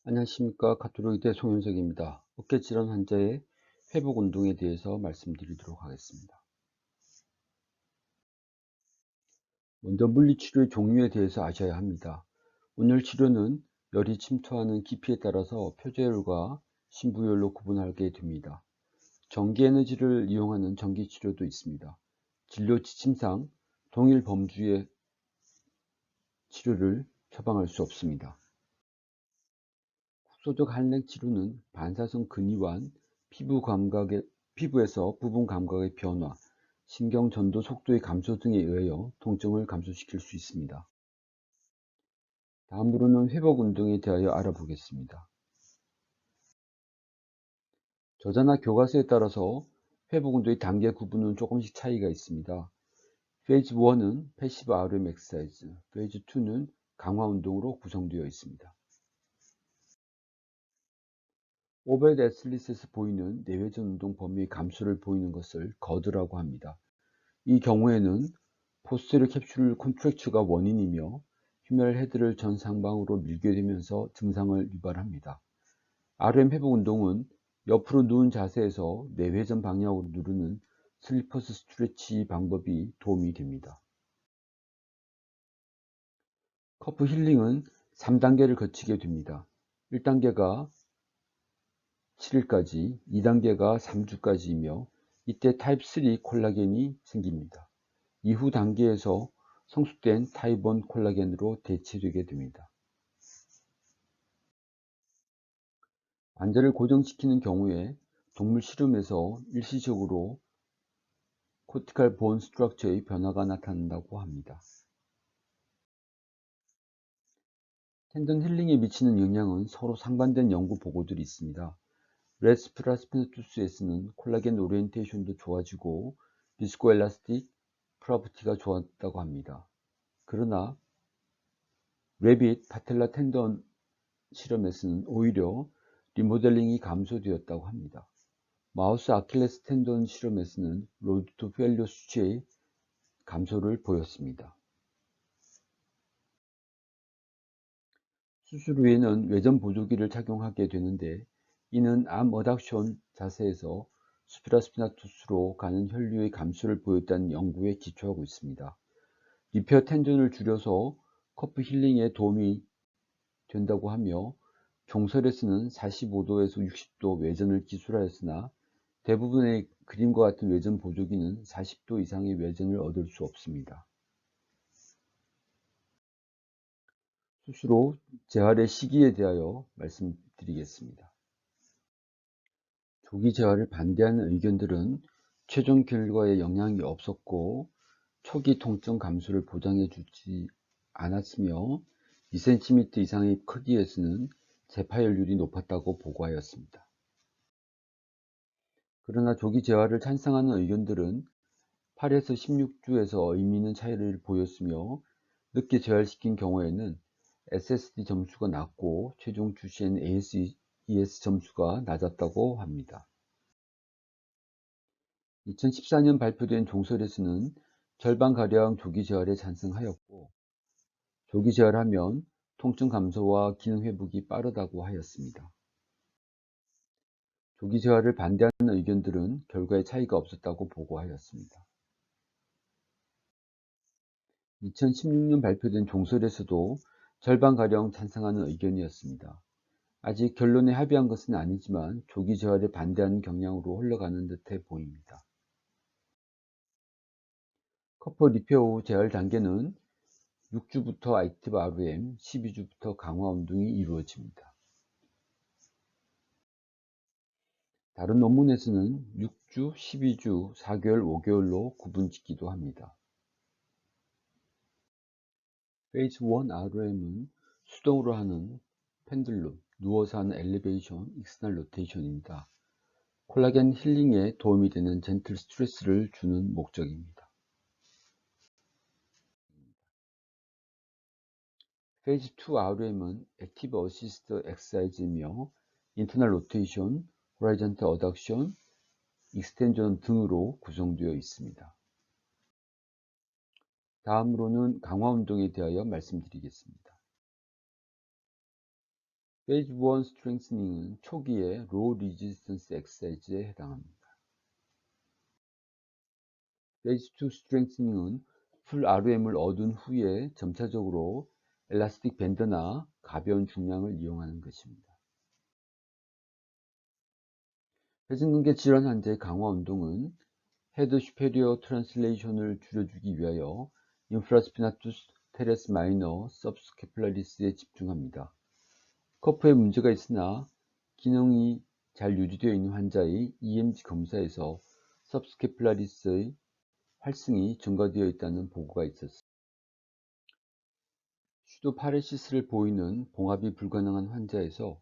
안녕하십니까. 가톨릭대 송현석입니다. 어깨질환 환자의 회복 운동에 대해서 말씀드리도록 하겠습니다. 먼저 물리치료의 종류에 대해서 아셔야 합니다. 온열 치료는 열이 침투하는 깊이에 따라서 표재열과 신부열로 구분하게 됩니다. 전기 에너지를 이용하는 전기 치료도 있습니다. 진료 지침상 동일 범주의 치료를 처방할 수 없습니다. 국소적 한랭 치료는 반사성 근이완, 피부에서 부분 감각의 변화, 신경 전도 속도의 감소 등에 의하여 통증을 감소시킬 수 있습니다. 다음으로는 회복 운동에 대하여 알아보겠습니다. 저자나 교과서에 따라서 회복 운동의 단계 구분은 조금씩 차이가 있습니다. 페이즈 1은 패시브 RM 엑서사이즈, 페이즈 2는 강화 운동으로 구성되어 있습니다. 오베드 애슬릿에서 보이는 내외전 운동 범위의 감소를 보이는 것을 거드라고 합니다. 이 경우에는 포스테리어 캡슐 콘트랙처가 원인이며 휴메럴 헤드를 전상방으로 밀게 되면서 증상을 유발합니다. RM 회복 운동은 옆으로 누운 자세에서 내회전 방향으로 누르는 슬리퍼스 스트레치 방법이 도움이 됩니다. 커프 힐링은 3단계를 거치게 됩니다. 1단계가 7일까지, 2단계가 3주까지이며 이때 타입 3 콜라겐이 생깁니다. 이후 단계에서 성숙된 타입 1 콜라겐으로 대체되게 됩니다. 관절을 고정시키는 경우에 동물 실험에서 일시적으로 코티칼 본 스트럭처의 변화가 나타난다고 합니다. 텐던 힐링에 미치는 영향은 서로 상반된 연구 보고들이 있습니다. 레스프라스피너투스에서는 콜라겐 오리엔테이션도 좋아지고 비스코엘라스틱 프로퍼티가 좋았다고 합니다. 그러나 레빗 파텔라 텐던 실험에서는 오히려 리모델링이 감소되었다고 합니다. 마우스 아킬레스 텐던 실험에서는 로드 투 페일리어 수치의 감소를 보였습니다. 수술 후에는 외전 보조기를 착용하게 되는데 이는 암 어닥션 자세에서 스피라스피나투스로 가는 혈류의 감소를 보였다는 연구에 기초하고 있습니다. 리페어 텐전을 줄여서 커프 힐링에 도움이 된다고 하며 종설에서는 45도에서 60도 외전을 기술하였으나 대부분의 그림과 같은 외전 보조기는 40도 이상의 외전을 얻을 수 없습니다. 수술 후 재활의 시기에 대하여 말씀드리겠습니다. 조기 재활을 반대하는 의견들은 최종 결과에 영향이 없었고 초기 통증 감소를 보장해 주지 않았으며 2cm 이상의 크기에서는 재파열률이 높았다고 보고하였습니다. 그러나 조기 재활을 찬성하는 의견들은 8에서 16주에서 의미 있는 차이를 보였으며 늦게 재활시킨 경우에는 SSD 점수가 낮고 최종 출시한 ASES 점수가 낮았다고 합니다. 2014년 발표된 종설에서는 절반가량 조기 재활에 찬성하였고 조기 재활하면 통증 감소와 기능 회복이 빠르다고 하였습니다. 조기 재활을 반대하는 의견들은 결과에 차이가 없었다고 보고하였습니다. 2016년 발표된 종설에서도 절반가량 찬성하는 의견이었습니다. 아직 결론에 합의한 것은 아니지만 조기 재활에 반대하는 경향으로 흘러가는 듯해 보입니다. 커프 리페어 후 재활 단계는 6주부터 액티브 RM, 12주부터 강화 운동이 이루어집니다. 다른 논문에서는 6주, 12주, 4개월, 5개월로 구분짓기도 합니다. 페이즈 1 RM은 수동으로 하는 펜들룸, 누워서 하는 엘리베이션, 익스터널 로테이션입니다. 콜라겐 힐링에 도움이 되는 젠틀 스트레스를 주는 목적입니다. 페이즈 2 RM은 액티브 어시스트 엑서사이즈이며 인터널 로테이션, 호라이전탈 어덕션, 익스텐전 등으로 구성되어 있습니다. 다음으로는 강화 운동에 대하여 말씀드리겠습니다. 페이즈 1 스트렝스닝은 초기의 로 리지스턴스 엑서사이즈에 해당합니다. 페이즈 2 스트렝스닝은 풀 ROM을 얻은 후에 점차적으로 엘라스틱 밴드나 가벼운 중량을 이용하는 것입니다. 회전근개 질환 환자의 강화 운동은 헤드 슈페리어 트랜슬레이션을 줄여주기 위하여 인프라스피나투스 테레스 마이너 서브스캐플라리스에 집중합니다. 커프에 문제가 있으나 기능이 잘 유지되어 있는 환자의 EMG 검사에서 서브스캐플라리스의 활승이 증가되어 있다는 보고가 있었습니다. 슈도파레시스를 보이는 봉합이 불가능한 환자에서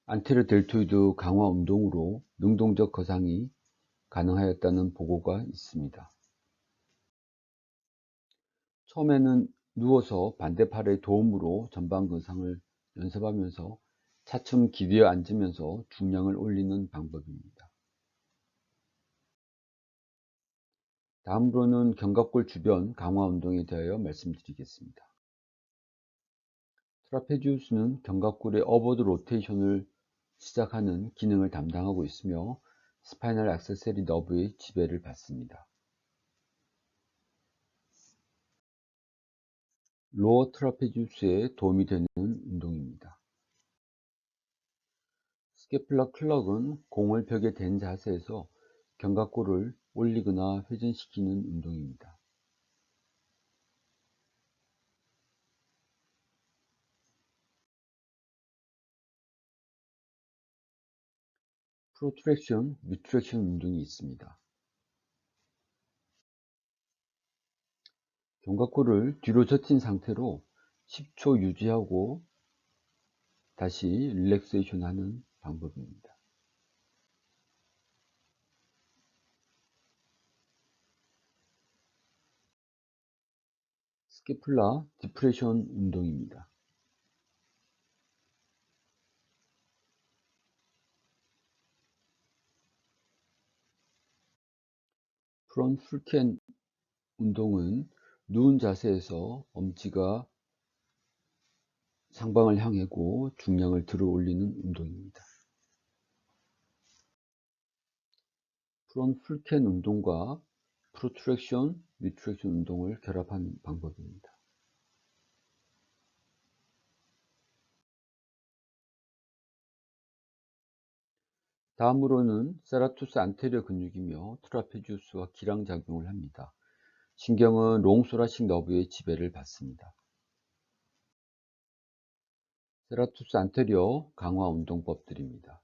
안테르 델토이드 강화 운동으로 능동적 거상이 가능하였다는 보고가 있습니다. 처음에는 누워서 반대팔의 도움으로 전방 거상을 연습하면서 차츰 기대어 앉으면서 중량을 올리는 방법입니다. 다음으로는 견갑골 주변 강화 운동에 대하여 말씀드리겠습니다. 트라페지우스는 견갑골의 어버드 로테이션을 시작하는 기능을 담당하고 있으며 스파이널 액세서리 너브의 지배를 받습니다. 로어 트라페지우스에 도움이 되는 운동입니다. 스캐플라 클럭은 공을 벽에 댄 자세에서 견갑골을 올리거나 회전시키는 운동입니다. 프로트랙션, 리트랙션 운동이 있습니다. 견갑골을 뒤로 젖힌 상태로 10초 유지하고 다시 릴렉세이션 하는 방법입니다. 스캐플라 디프레션 운동입니다. 프론 풀캔 운동은 누운 자세에서 엄지가 상방을 향하고 중량을 들어 올리는 운동입니다. 프론 풀캔 운동과 프로트랙션, 리트랙션 운동을 결합하는 방법입니다. 다음으로는 세라투스 안테리어 근육이며 트라페지우스와 기량작용을 합니다. 신경은 롱소라식 너브의 지배를 받습니다. 세라투스 안테리어 강화 운동법들입니다.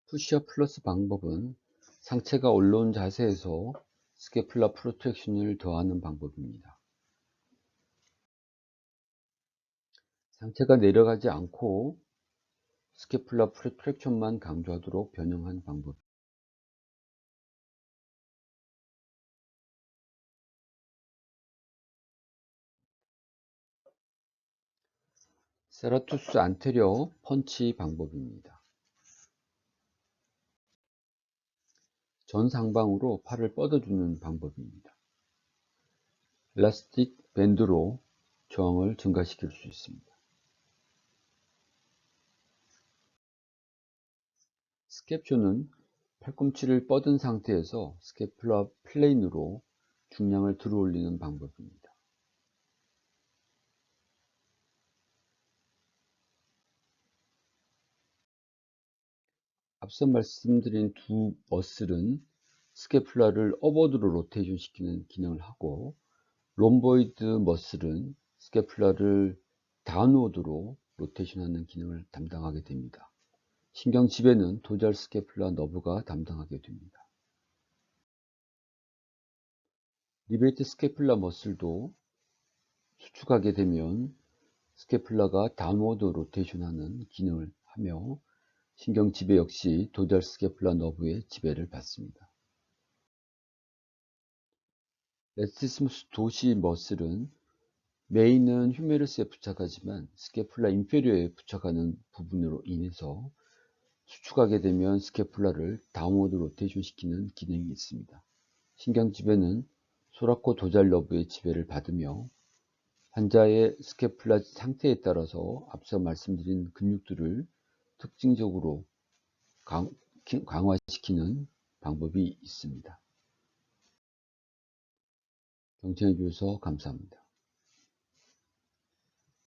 푸시업 플러스 방법은 상체가 올라온 자세에서 스캐플라 프로텍션을 더하는 방법입니다. 상체가 내려가지 않고 스캐플라 프로텍션만 강조하도록 변형한 방법. 세라투스 안테리어 펀치 방법입니다. 전상방으로 팔을 뻗어주는 방법입니다. 엘라스틱 밴드로 저항을 증가시킬 수 있습니다. 스캡쇼는 팔꿈치를 뻗은 상태에서 스캐플라 플레인으로 중량을 들어 올리는 방법입니다. 앞서 말씀드린 두 머슬은 스캐플라를 어버드로 로테이션 시키는 기능을 하고 롬보이드 머슬은 스캐플라를 다운워드로 로테이션 하는 기능을 담당하게 됩니다. 신경 지배는 도잘 스캐플라 너브가 담당하게 됩니다. 리베이트 스캐플라 머슬도 수축하게 되면 스캐플라가 다운워드 로테이션 하는 기능을 하며 신경 지배 역시 도잘 스캐플라 너브의 지배를 받습니다. 레티스무스 도시 머슬은 메인은 휴메러스에 부착하지만 스캐플라 인페리어에 부착하는 부분으로 인해서 수축하게 되면 스캐플라를 다운워드 로테이션 시키는 기능이 있습니다. 신경 지배는 소라코 도잘 너브의 지배를 받으며 환자의 스캐플라 상태에 따라서 앞서 말씀드린 근육들을 특징적으로 강화시키는 방법이 있습니다. 경청해 주셔서 감사합니다.